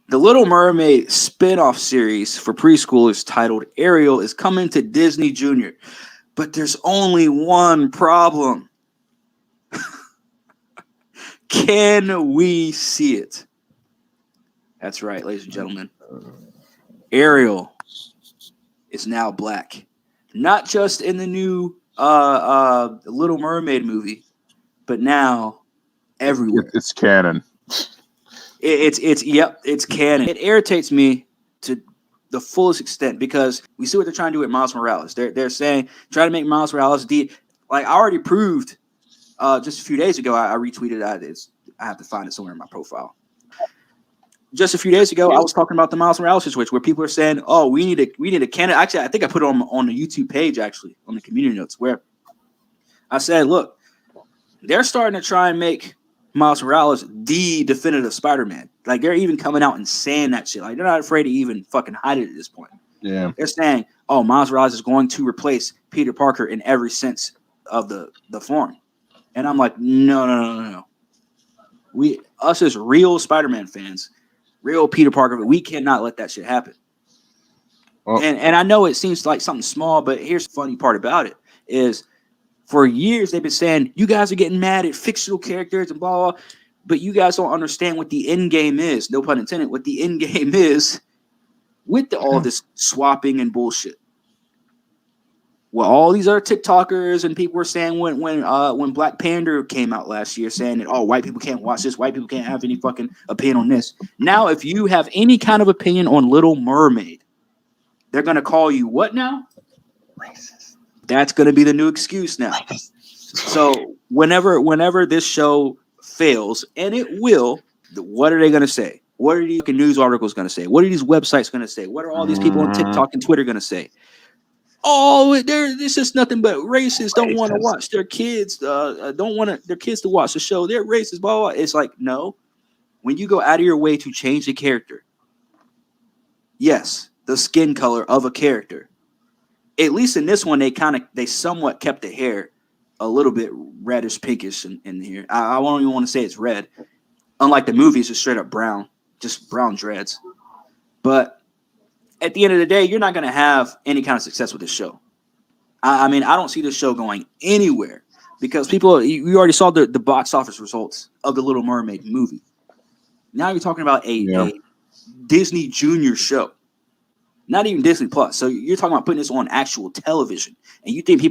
The Little Mermaid spin-off series for preschoolers titled Ariel is coming to Disney Junior. But there's only one problem. Can we see it? That's right, ladies and gentlemen. Ariel is now black. Not just in the new Little Mermaid movie, but now everywhere. It's canon. It's canon. It irritates me to the fullest extent because we see what they're trying to do with Miles Morales. They're saying try to make Miles Morales like I already proved just a few days ago. I retweeted I have to find it somewhere in my profile. Just a few days ago, I was talking about the Miles Morales situation where people are saying, "Oh, we need a canon." Actually, I think I put it on the YouTube page actually on the community notes where I said, "Look, they're starting to try and make Miles Morales the definitive Spider-Man. Like they're even coming out and saying that shit. Like they're not afraid to even fucking hide it at this point. Yeah, they're saying, "Oh, Miles Morales is going to replace Peter Parker in every sense of the form." And I'm like, no. Us as real Spider-Man fans, real Peter Parker, we cannot let that shit happen. Well, and I know it seems like something small, but here's the funny part about it is for years they've been saying you guys are getting mad at fictional characters and blah, blah, but you guys don't understand what the end game is. No pun intended. What the end game is with all this swapping and bullshit. Well, all these other TikTokers and people were saying when Black Panther came out last year, saying that white people can't watch this, white people can't have any fucking opinion on this. Now, if you have any kind of opinion on Little Mermaid, they're gonna call you what now? Racist. That's gonna be the new excuse now. So whenever this show fails, and it will, what are they gonna say? What are these news articles gonna say? What are these websites gonna say? What are all these people on TikTok and Twitter gonna say? Oh, this is nothing but racists. Don't want to watch their kids. Don't want their kids to watch the show. They're racist. Blah, blah. It's like no. When you go out of your way to change the character, yes, the skin color of a character. At least in this one, they somewhat kept the hair a little bit reddish, pinkish in here. I don't even want to say it's red. Unlike the movies, it's straight up brown, just brown dreads. But at the end of the day, you're not going to have any kind of success with this show. I mean, I don't see this show going anywhere because people, you already saw the box office results of the Little Mermaid movie. Now you're talking about a Disney Junior show, not even Disney Plus. So you're talking about putting this on actual television. And you think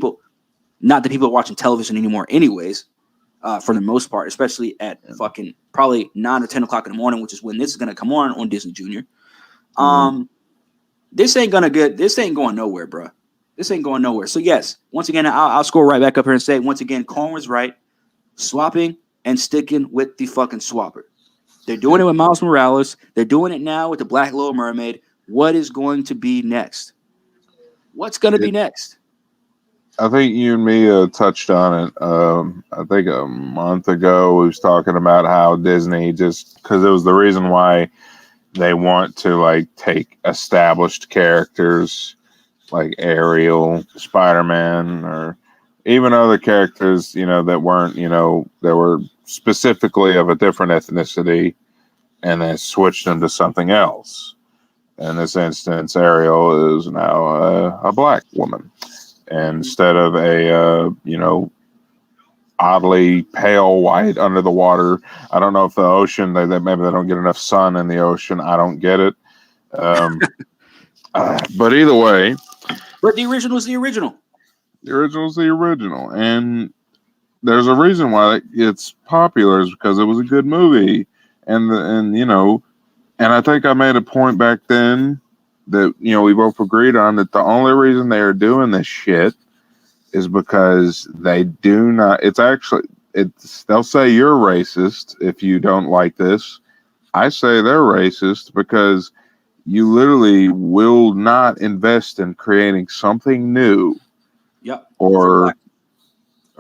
not that people are watching television anymore anyways, for the most part, especially at fucking probably 9 or 10 o'clock in the morning, which is when this is going to come on Disney Junior. This ain't going nowhere, bro. This ain't going nowhere. So yes, once again, I'll scroll right back up here and say, once again, Colin was right. Swapping and sticking with the fucking swapper. They're doing it with Miles Morales. They're doing it now with the Black Little Mermaid. What is going to be next? What's going to be next? I think you and me touched on it. I think a month ago we was talking about how Disney just because it was the reason why they want to like take established characters like Ariel, Spider-Man, or even other characters, that weren't, that were specifically of a different ethnicity and then switched them to something else. In this instance, Ariel is now a black woman instead of a, oddly pale white under the water. I don't know if the ocean, maybe they don't get enough sun in the ocean. I don't get it. But either way. But the original is the original. The original is the original. And there's a reason why it's popular is because it was a good movie. And I think I made a point back then that, we both agreed on that the only reason they are doing this shit is because they do not. They'll say you're racist if you don't like this. I say they're racist because you literally will not invest in creating something new. Yep. For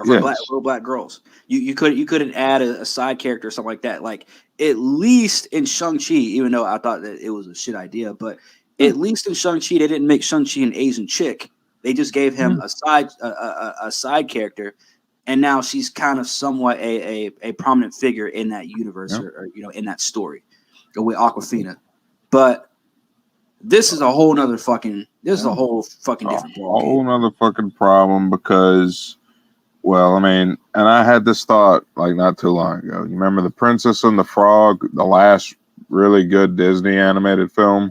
little black girls. You couldn't add a side character or something like that. Like at least in Shang-Chi, even though I thought that it was a shit idea, but at least in Shang-Chi they didn't make Shang-Chi an Asian chick. They just gave him a side character, and now she's kind of somewhat a prominent figure in that universe or in that story with Awkwafina. But this is a whole nother fucking. This is a whole fucking different ball whole game. nother fucking problem because, well, I mean, and I had this thought like not too long ago. You remember The Princess and the Frog, the last really good Disney animated film?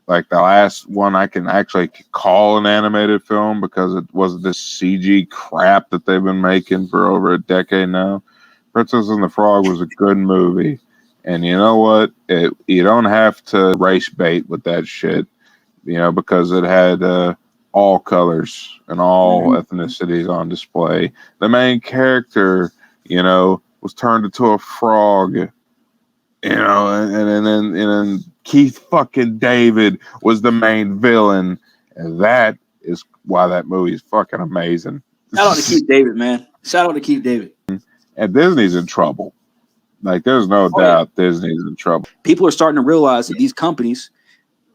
Like the last one I can actually call an animated film because it was this CG crap that they've been making for over a decade now. Princess and the Frog was a good movie. And you know what? You don't have to race bait with that shit, because it had all colors and all ethnicities on display. The main character, was turned into a frog, and then Keith fucking David was the main villain. And that is why that movie is fucking amazing. Shout out to Keith David, man. Shout out to Keith David. And Disney's in trouble. Like, there's no doubt Disney's in trouble. People are starting to realize that these companies,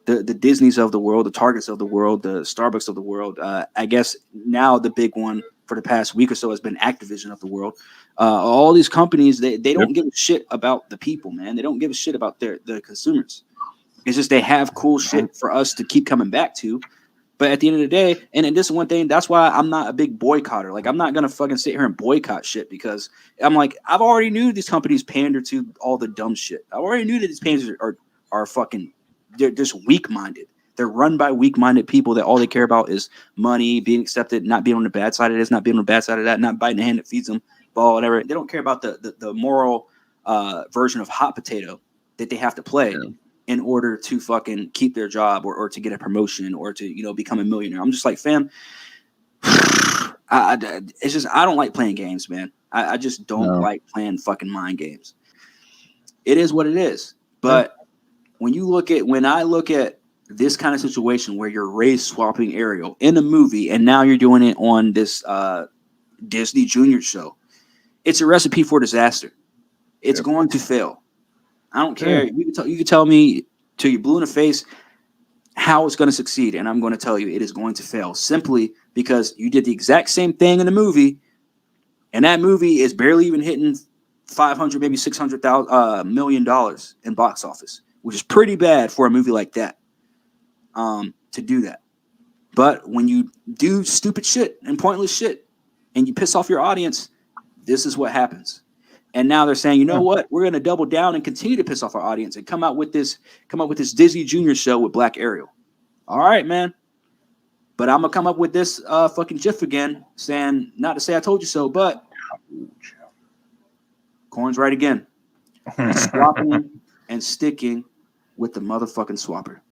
the Disneys of the world, the Targets of the world, the Starbucks of the world, I guess now the big one for the past week or so has been Activision of the world. All these companies, they don't give a shit about the people, man. They don't give a shit about the consumers. It's just they have cool shit for us to keep coming back to. But at the end of the day, and this is one thing, that's why I'm not a big boycotter. Like, I'm not going to fucking sit here and boycott shit because I'm like, I've already knew these companies pander to all the dumb shit. I already knew that these companies are fucking, they're just weak-minded. They're run by weak-minded people that all they care about is money, being accepted, not being on the bad side of this, not being on the bad side of that, not biting the hand that feeds them, ball, whatever. They don't care about the moral version of hot potato that they have to play in order to fucking keep their job or to get a promotion or to, become a millionaire. I'm just like, fam, it's just, I don't like playing games, man. I just don't like playing fucking mind games. It is what it is. But when I look at this kind of situation where you're race swapping Ariel in a movie and now you're doing it on this Disney Junior show, it's a recipe for disaster. It's going to fail. I don't care. You can tell me till you're blue in the face how it's going to succeed, and I'm going to tell you it is going to fail simply because you did the exact same thing in the movie, and that movie is barely even hitting $500, maybe $600 million in box office, which is pretty bad for a movie like that. To do that, but when you do stupid shit and pointless shit, and you piss off your audience, this is what happens. And now they're saying, you know what? We're going to double down and continue to piss off our audience and come out with this Disney Junior show with Black Ariel. All right, man. But I'm going to come up with this fucking GIF again saying, not to say I told you so, but Corn's right again. Swapping and sticking with the motherfucking swapper.